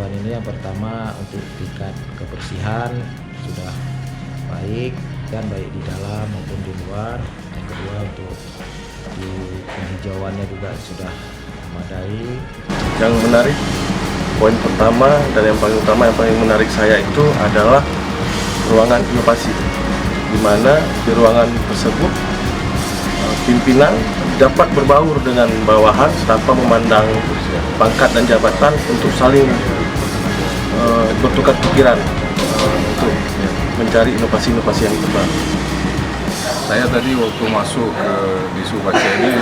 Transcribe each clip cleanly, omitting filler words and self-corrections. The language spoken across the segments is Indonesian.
penghijauan ini yang pertama untuk tingkat kebersihan sudah baik dan baik di dalam maupun di luar. Yang kedua untuk di penghijauannya juga sudah memadai. Yang menarik, poin pertama dan yang paling utama, yang paling menarik saya itu adalah ruangan inovasi, di mana di ruangan tersebut pimpinan dapat berbaur dengan bawahan tanpa memandang pangkat dan jabatan untuk saling bertukar pikiran untuk mencari inovasi-inovasi yang terbaru. Saya tadi waktu masuk ke Disu Baca ini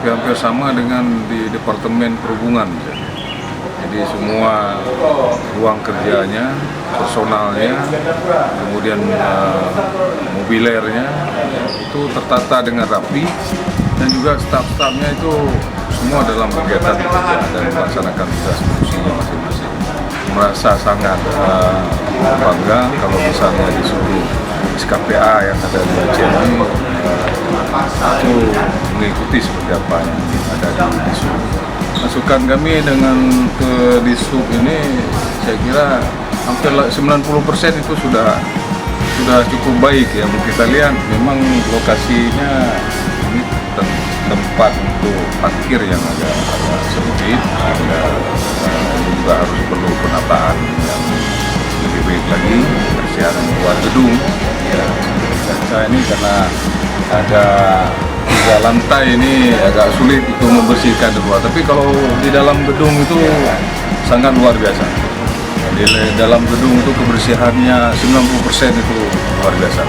hampir sama dengan di Departemen Perhubungan. Jadi semua ruang kerjanya, personalnya, kemudian mobilernya itu tertata dengan rapi, dan juga staf-stafnya itu semua dalam kegiatan kerja dan melaksanakan tugas fungsinya masing-masing. Merasa sangat bangga kalau misalnya disuruh SKPA yang ada di Aceh ini itu mengikuti seperti apa yang ada di Disub. Masukan kami dengan ke Disub ini saya kira hampir 90% itu sudah cukup baik ya. Kita lihat memang lokasinya ini tempat untuk parkir yang agak sempit, juga harus perlu penataan yang lebih baik lagi, kebersihan luar gedung. Ya, saya ini karena ada 3 lantai ini agak sulit untuk membersihkan di luar. Tapi kalau di dalam gedung itu sangat luar biasa. Di dalam gedung itu kebersihannya 90% itu luar biasa.